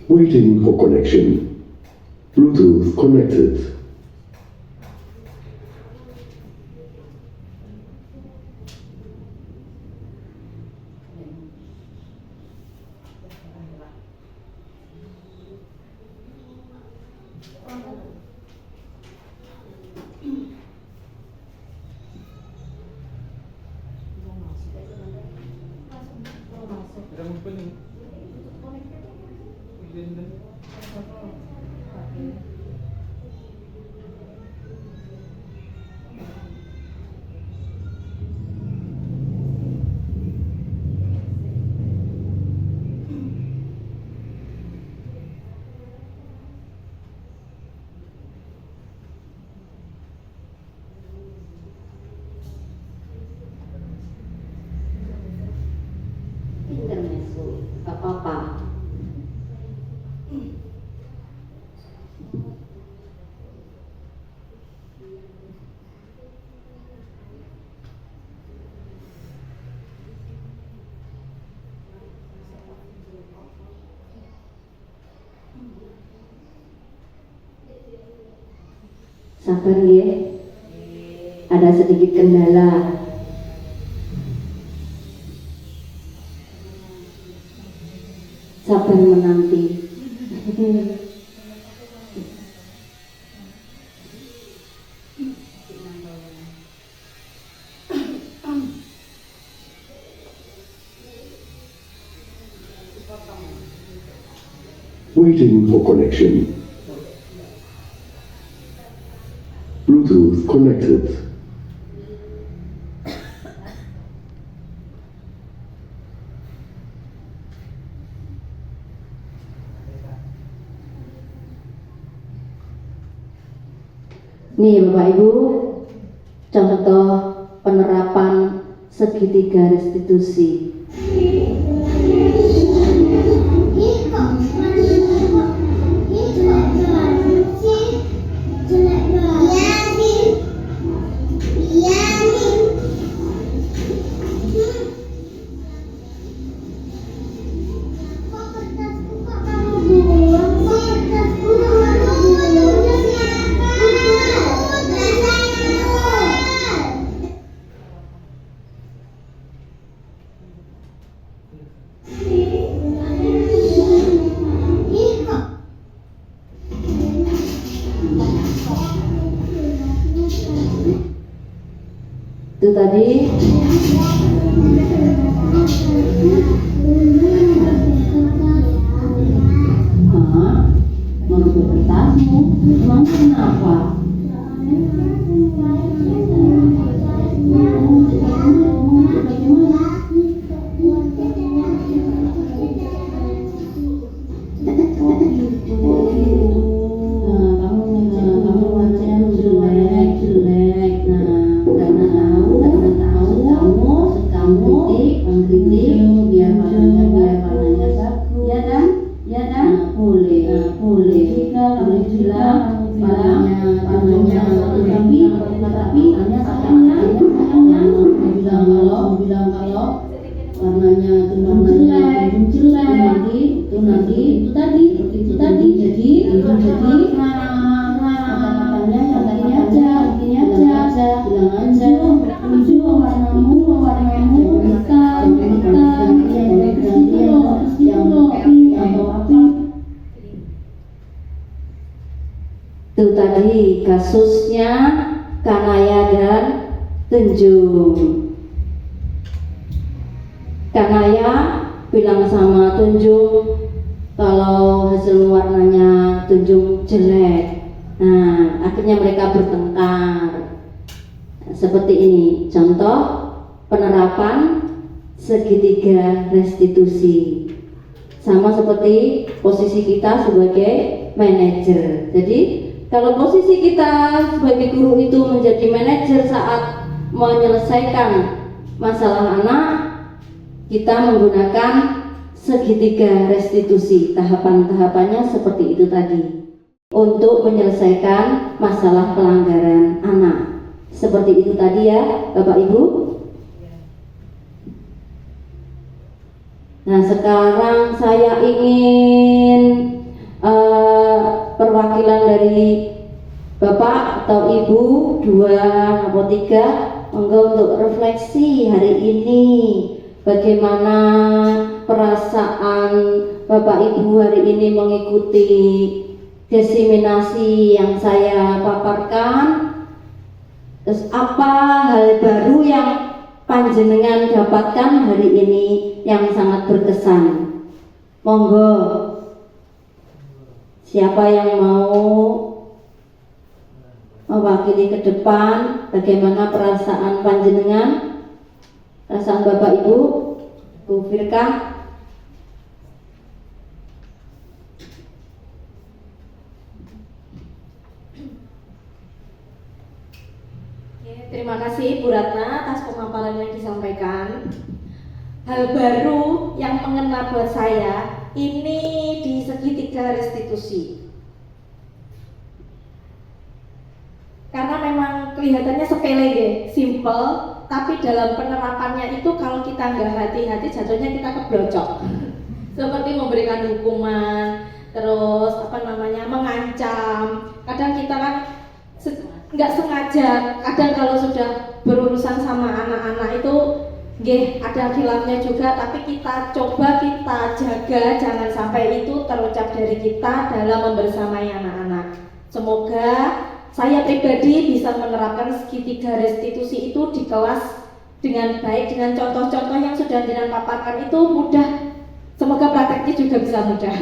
G: Waiting for connection. Bluetooth connected. Intermezzo, gak apa-apa. Sabar ya, ada sedikit kendala. Sabar menanti. Waiting for connection. Bluetooth connected.
C: Nih Bapak Ibu, contoh penerapan segitiga restitusi. Itu tadi merubah kertasmu. Emang kenapa? Kamu wajah jelek. Kamu mengkritik biar warnanya bagus, ya kan? Boleh. Jika kamu bilang warnanya kasusnya Kanaya dan Tunjung. Kanaya bilang sama Tunjung kalau hasil warnanya Tunjung jelek. Nah, akhirnya mereka bertengkar. Seperti ini contoh penerapan segitiga restitusi. Sama seperti posisi kita sebagai manajer. Jadi kalau posisi kita sebagai guru itu menjadi manajer saat menyelesaikan masalah anak, kita menggunakan segitiga restitusi. Tahapan-tahapannya seperti itu tadi untuk menyelesaikan masalah pelanggaran anak. Seperti itu tadi ya Bapak Ibu. Nah, sekarang saya ingin perwakilan dari Bapak atau Ibu 2 atau 3 monggo untuk refleksi hari ini. Bagaimana perasaan Bapak Ibu hari ini mengikuti diseminasi yang saya paparkan? Terus apa hal baru yang panjenengan dapatkan hari ini yang sangat berkesan? Monggo, siapa yang mau mewakili ke depan? Bagaimana perasaan panjenengan? Perasaan Bapak Ibu, Bu Firka?
D: Terima kasih Bu Ratna atas pemaparan yang disampaikan. Hal baru yang mengena buat saya ini di segitiga restitusi. Karena memang kelihatannya sepele deh, simple, tapi dalam penerapannya itu kalau kita nggak hati-hati jatuhnya kita keblocok. Seperti memberikan hukuman, terus mengancam. Kadang kita kan nggak sengaja, kadang kalau sudah berurusan sama anak-anak itu ada khilafnya juga, tapi kita coba kita jaga jangan sampai itu terucap dari kita dalam membersamai anak-anak. Semoga saya pribadi bisa menerapkan segitiga restitusi itu di kelas dengan baik, dengan contoh-contoh yang sudah Jenengan paparkan itu mudah. Semoga prakteknya juga bisa mudah.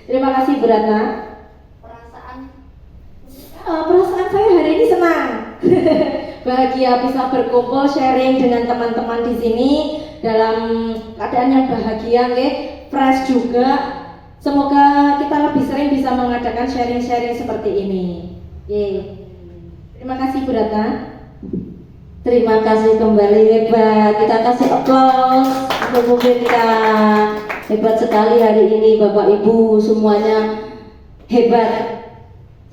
D: Terima kasih Bu Ratna. Perasaan saya hari ini senang, bahagia bisa berkumpul sharing dengan teman-teman di sini dalam keadaan yang bahagia, fresh juga. Semoga kita lebih sering bisa mengadakan sharing-sharing seperti ini. Terima kasih Bu Ratna.
C: Terima kasih kembali, hebat. Kita kasih aplaus untuk Bu Firka. Hebat sekali hari ini Bapak Ibu semuanya hebat.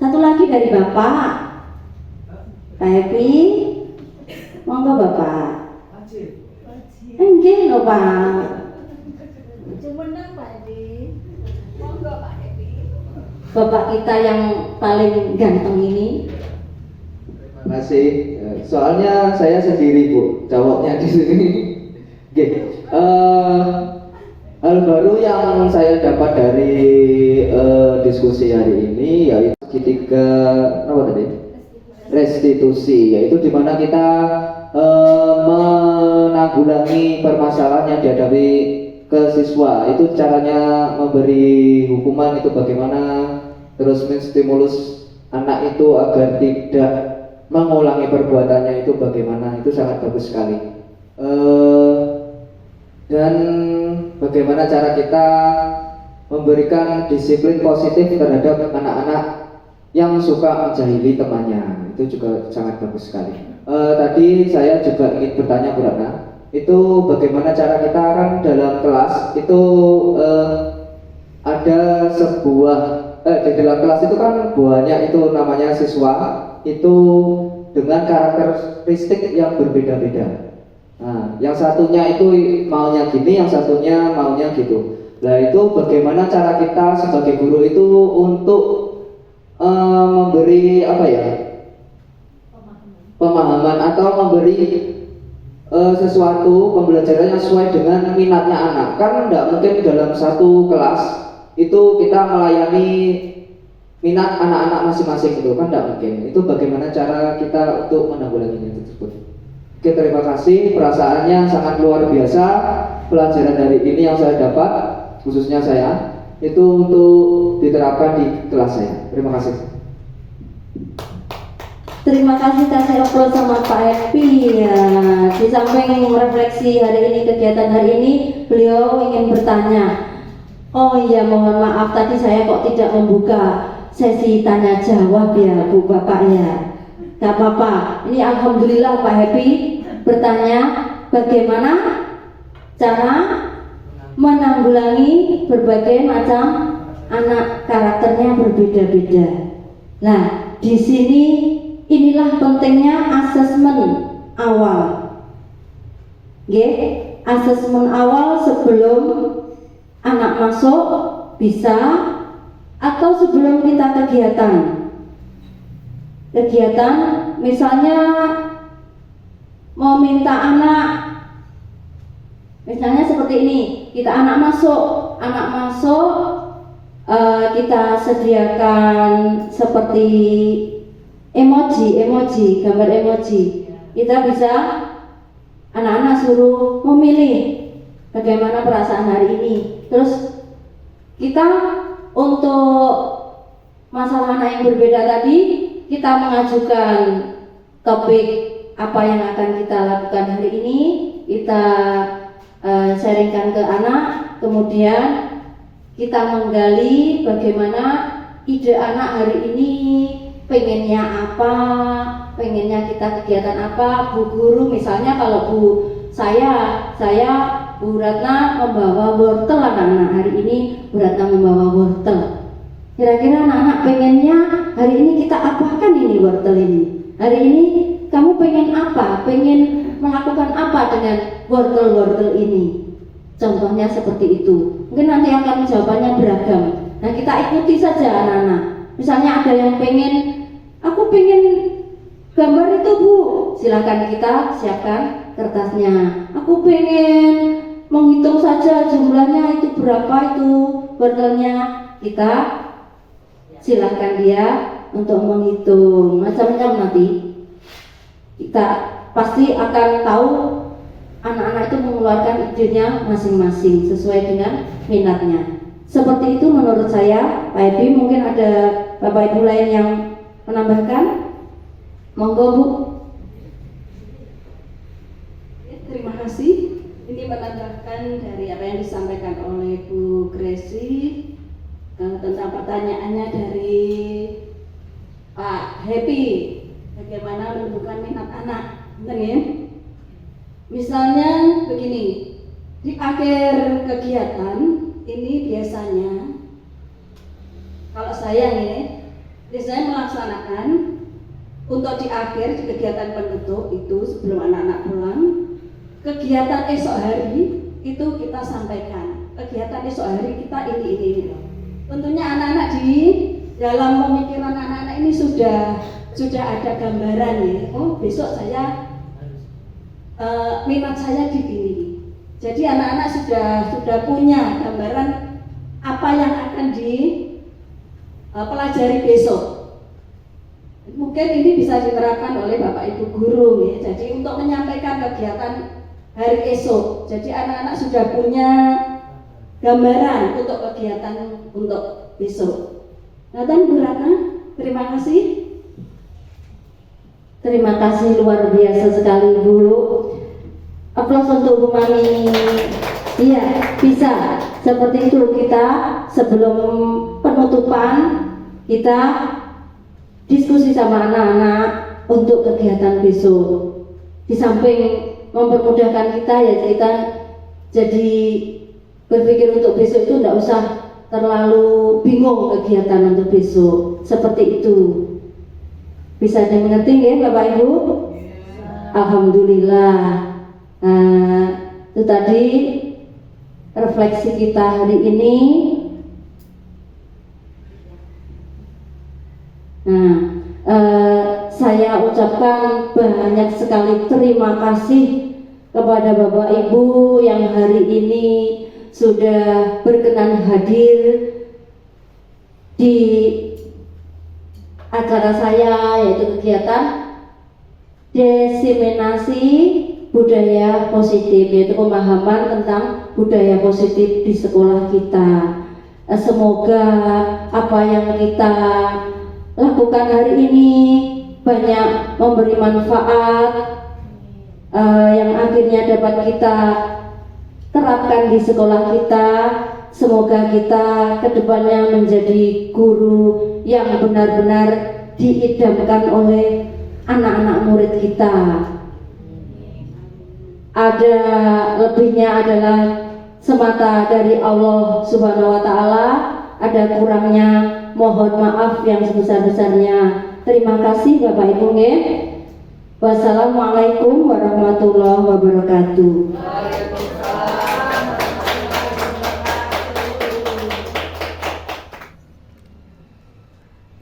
C: Satu lagi dari Bapak, Pak Happy, monggo Bapak. Enggak loh Pak. Bapak kita yang paling ganteng ini.
F: Terima kasih. Soalnya saya sendiri Bu, jawabnya di sini. Hal baru yang saya dapat dari diskusi hari ini yaitu segitiga restitusi, yaitu dimana kita menanggulangi permasalahan yang dihadapi ke siswa. Itu caranya memberi hukuman itu bagaimana, terus menstimulus anak itu agar tidak mengulangi perbuatannya itu bagaimana. Itu sangat bagus sekali. Dan bagaimana cara kita memberikan disiplin positif terhadap anak-anak yang suka menjahili temannya, itu juga sangat bagus sekali. Tadi saya juga ingin bertanya Bu Ratna, itu bagaimana cara kita kan dalam kelas itu ada sebuah di dalam kelas itu kan banyak itu namanya siswa itu dengan karakteristik yang berbeda-beda. Nah, yang satunya itu maunya gini, yang satunya maunya gitu. Nah, itu bagaimana cara kita sebagai guru itu untuk memberi pemahaman atau memberi sesuatu pembelajaran yang sesuai dengan minatnya anak. Kan tidak mungkin dalam satu kelas itu kita melayani minat anak-anak masing-masing itu kan tidak mungkin. Itu bagaimana cara kita untuk menanggulanginya tersebut. Oke, terima kasih, perasaannya sangat luar biasa. Pelajaran dari ini yang saya dapat, khususnya saya, itu untuk diterapkan di kelas saya. Terima kasih.
C: Terima kasih kasih obrol sama Pak Happy ya. Di samping refleksi hari ini, kegiatan hari ini, beliau ingin bertanya. Oh iya, mohon maaf tadi saya kok tidak membuka sesi tanya jawab ya Bu Bapak ya. Gak apa-apa. Ini alhamdulillah Pak Happy bertanya bagaimana cara menanggulangi berbagai macam anak karakternya berbeda-beda. Nah, di sini inilah pentingnya asesmen awal. Asesmen awal sebelum anak masuk bisa atau sebelum kita kegiatan misalnya mau minta anak, misalnya seperti ini, kita anak masuk kita sediakan seperti emoji, gambar emoji. Kita bisa anak-anak suruh memilih bagaimana perasaan hari ini. Terus kita untuk masalah anak yang berbeda tadi, kita mengajukan topik apa yang akan kita lakukan hari ini, kita sharingkan ke anak, kemudian kita menggali bagaimana ide anak hari ini, pengennya apa, pengennya kita kegiatan apa. Bu guru misalnya, kalau saya Bu Ratna membawa wortel, anak-anak hari ini Bu Ratna membawa wortel. Kira-kira anak-anak pengennya hari ini kita apakan ini wortel ini? Hari ini kamu pengen apa? Pengen melakukan apa dengan wortel-wortel ini? Contohnya seperti itu. Mungkin nanti akan jawabannya beragam. Nah, kita ikuti saja anak-anak. Misalnya ada yang pengen, aku pengen gambar itu Bu, silakan kita siapkan kertasnya. Aku pengen menghitung saja jumlahnya itu berapa itu wortelnya, kita silakan dia untuk menghitung. Macam-macam nanti kita pasti akan tahu anak-anak itu mengeluarkan idenya masing-masing sesuai dengan minatnya. Seperti itu menurut saya. Pak Ebi, mungkin ada Bapak Ibu lain yang menambahkan? Monggo Bu.
E: Terima kasih. Ini menambahkan dari apa yang disampaikan oleh Bu Gresi tentang pertanyaannya dari Pak Happy, bagaimana menentukan minat anak. Benar ya? Misalnya begini, di akhir kegiatan ini biasanya kalau saya nih, biasanya melaksanakan untuk di akhir di kegiatan penutup itu sebelum anak-anak pulang, kegiatan esok hari itu kita sampaikan. Kegiatan esok hari kita ini loh. Tentunya anak-anak di dalam pemikiran anak-anak ini sudah ada gambaran ya. Oh, besok saya minat saya di sini. Jadi anak-anak sudah punya gambaran apa yang akan dipelajari besok. Mungkin ini bisa diterapkan oleh Bapak Ibu guru ya. Jadi untuk menyampaikan kegiatan hari esok, jadi anak-anak sudah punya gambaran untuk kegiatan untuk besok. Nah, dan Bu Ratna, terima kasih.
C: Terima kasih, luar biasa sekali Bu. Aplaus untuk Bu Mami. Iya, bisa seperti itu. Kita sebelum penutupan kita diskusi sama anak-anak untuk kegiatan besok. Di samping mempermudahkan kita ya, kita jadi berpikir untuk besok itu tidak usah terlalu bingung kegiatan untuk besok. Seperti itu. Bisa dimengerti ya Bapak Ibu? Alhamdulillah. Itu tadi refleksi kita hari ini. Saya ucapkan banyak sekali terima kasih kepada Bapak Ibu yang hari ini sudah berkenan hadir di acara saya, yaitu kegiatan diseminasi budaya positif, yaitu pemahaman tentang budaya positif di sekolah kita. Semoga apa yang kita lakukan hari ini banyak memberi manfaat yang akhirnya dapat kita terapkan di sekolah kita. Semoga kita kedepannya menjadi guru yang benar-benar diidamkan oleh anak-anak murid kita. Ada lebihnya adalah semata dari Allah Subhanahu wa Ta'ala. Ada kurangnya mohon maaf yang sebesar-besarnya. Terima kasih Bapak Ibu nggih. Wassalamualaikum warahmatullahi wabarakatuh.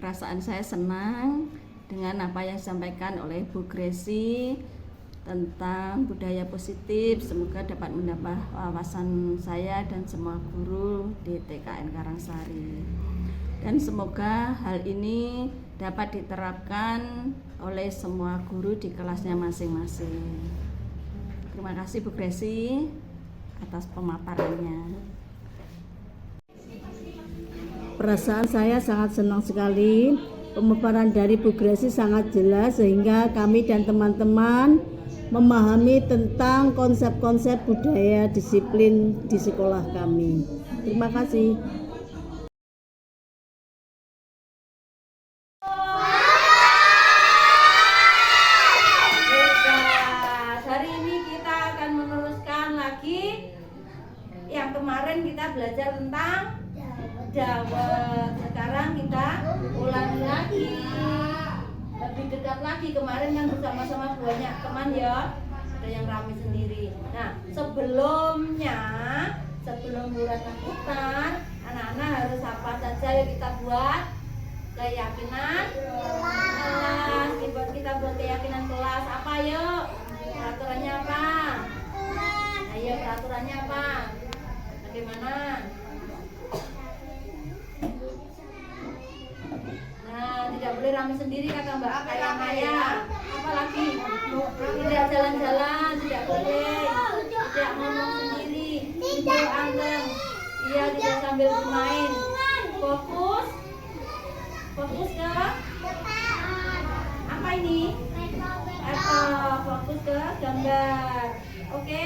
E: Perasaan saya senang dengan apa yang disampaikan oleh Bu Gresi tentang budaya positif. Semoga dapat menambah wawasan saya dan semua guru di TKN Karangsari. Dan semoga hal ini dapat diterapkan oleh semua guru di kelasnya masing-masing. Terima kasih Bu Gresi atas pemaparannya.
H: Perasaan saya sangat senang sekali. Pemaparan dari Bu Gresi sangat jelas sehingga kami dan teman-teman memahami tentang konsep-konsep budaya disiplin di sekolah kami. Terima kasih.
A: Hari ini kita akan meneruskan lagi yang kemarin kita belajar tentang Dawet. Sekarang kita ulangi lagi, lebih dekat lagi. Kemarin kan bersama-sama banyak teman ya, ada yang rame sendiri. Nah, sebelum bulan angkutan, anak-anak harus apa saja yang kita buat? Keyakinan kelas. Kita buat keyakinan kelas. Apa yuk? Peraturannya apa? Ayo, peraturannya apa? Bagaimana? Nah, tidak boleh rame sendiri kata Mbak kayak Maya. Apalagi tidak jalan-jalan, tidak boleh. Tidak ngomong sendiri, tidak anteng. Iya, tidak sambil bermain. Fokus ke apa ini? Fokus ke gambar. Oke?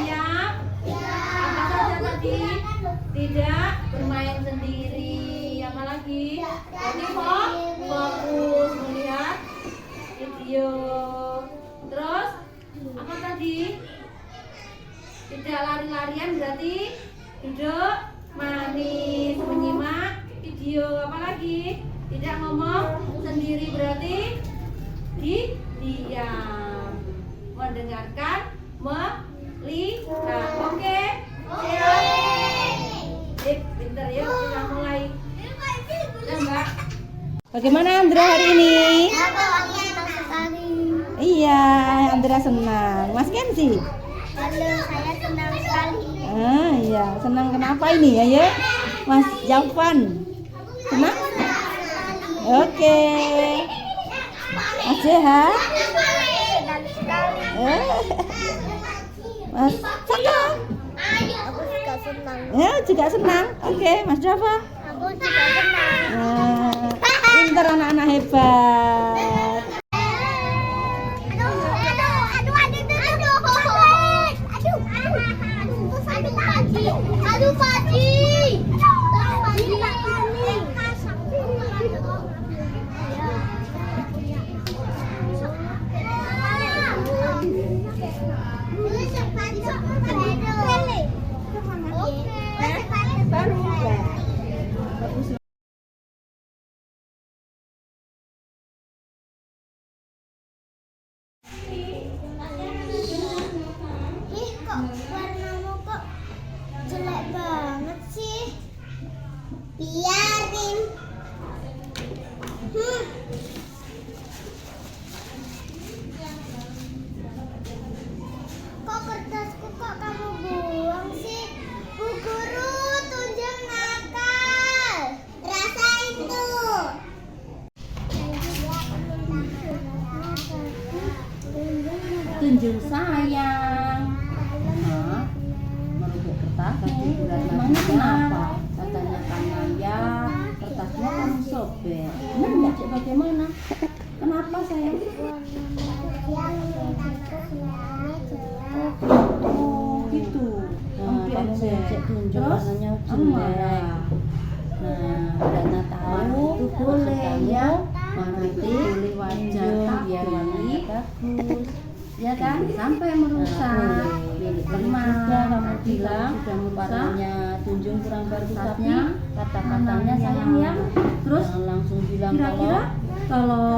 A: Siap? Apa saja tadi? Tidak bermain sendiri. Apa lagi? Jadi fokus melihat video. Terus apa tadi? Tidak lari-larian berarti duduk manis menyimak video. Apa lagi? Tidak ngomong sendiri berarti diam. Mendengarkan, melihat. Oke? Siap? Pinter ya, kita mulai. Mbak. Bagaimana Andra hari ini? Iya, Andra senang. Mas Kenzi?
B: Halo, saya senang sekali.
A: Iya, senang kenapa ini ya? Mas Javan. Senang? Oke. Mas Sehat?
B: Senang sekali.
A: Mas Sandra?
B: Aku juga senang.
A: Ya, juga senang. Oke, Mas Java?
B: Aku juga senang.
A: Pintar anak-anak hebat.
D: Tunjung sayang. Nah, merubah kertasmu. Emangnya kenapa? Katanya Kanaya, kertasnya kamu sobek. Benar nggak, Cek? Bagaimana? Kenapa sayang? Oh gitu.
A: Kamu cek tunjuk
D: Terus
A: warnanya
D: kamu
A: jelek.
D: marah.
A: Nah, Ratna tahu
D: Itu boleh ya.
A: Mengikuti
D: Boleh wajar
A: biar warnanya
D: tapi
A: bagus.
D: ya kan sampai merusak. Teman
A: Kamu bilang
D: sudah merusak.
A: warnanya Tunjung kurang bagus, tapi
D: Kertasnya,
A: kata-katanya sayang ya.
D: Terus
A: Jangan langsung bilang
D: kira-kira kalau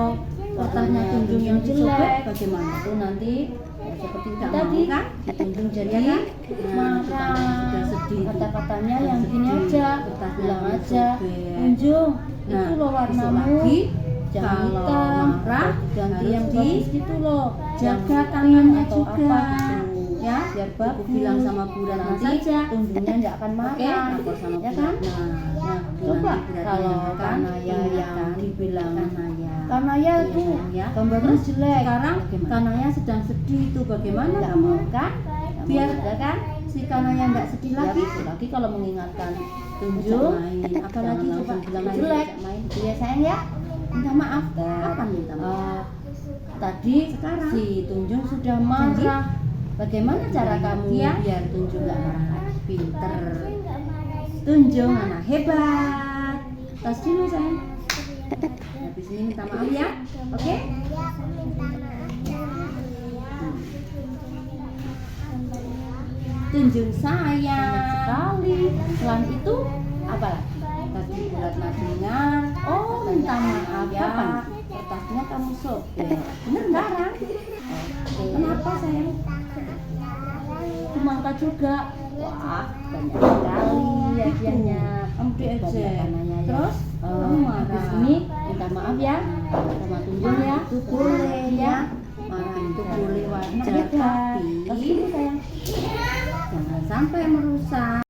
D: kertasnya Tunjung yang jelek bagaimana?
A: itu nanti seperti
D: Nggak
A: tadi
D: mau kan?
A: Tunjung jadi
D: Ya kan?
A: marah.
D: Sudah sedih.
A: Kata-katanya
D: Sudah
A: yang gini
D: sedih.
A: aja,
D: Kertasnya
A: bilang
D: yang
A: aja,
D: sobek.
A: Tunjung itu
D: Nah,
A: loh
D: besok
A: warnamu,
D: lagi
A: jangan
D: kalau
A: hitam,
D: marah
A: ganti
D: harus
A: yang bagus gitu loh,
D: jaga
A: yang
D: tangannya
A: atau
D: juga.
A: apa gitu.
D: Ya,
A: Biar
D: Ibu
A: bagus.
D: bilang sama Bu Ratna
A: nanti
D: saja.
A: Tunjungnya nggak akan marah.
D: Oke, lapor sama
A: ya
D: Bu
A: kan?
D: Ratna.
A: Nah,
D: Bu
A: coba
D: nanti Bu Ratna
A: kalau
D: yang akan
A: Kanaya yang
D: mengingatkan
A: dibilang
D: Kanaya.
A: Kanaya
D: Iya,
A: itu
D: sayang, ya.
A: gambarnya
D: Terus
A: jelek.
D: sekarang
A: Bagaimana?
D: Kanaya sedang sedih itu bagaimana
A: Nggak
D: kamu?
A: mau.
D: Kan?
A: Nggak
D: Biar
A: mau.
D: ya kan si Kanaya nggak sedih
A: Ya,
D: lagi.
A: besok lagi kalau mengingatkan
D: Ajak
A: Tunjung,
D: main. Apalagi
A: jangan
D: coba
A: langsung bilang
D: main,
A: jelek.
D: ajak main.
A: Iya sayang ya.
D: Minta maaf.
A: Dan,
D: Apa minta maaf?
A: tadi
D: Sekarang.
A: si Tunjung sudah marah. Bagaimana cara kamu
D: Dia?
A: biar Tunjung nggak marah lagi?
D: Pinter. Tunjung anak hebat. Tas dulu sayang. Habis ini minta maaf ya. Oke? Tunjung sayang.
A: Sekali.
D: Selain itu apa lagi? Tadi Bu Ratna dengar.
A: Oh, minta maaf
D: ya.
A: kapan?
D: Kertasnya kamu sobek. Bener sekarang?
A: Oke.
D: Kenapa sayang?
A: Semangka juga.
D: Wah, banyak sekali hadiahnya.
A: Kamu diejek.
D: Kebanyakannya ya.
A: Terus
D: kamu marah.
A: habis ini minta maaf ya sama Tunjung ya.
D: Itu boleh ya.
A: Marah itu
D: Pintar.
A: boleh
D: Anak
A: wajar,
D: hebat.
A: tapi
D: Tas dulu sayang. Jangan sampai merusak.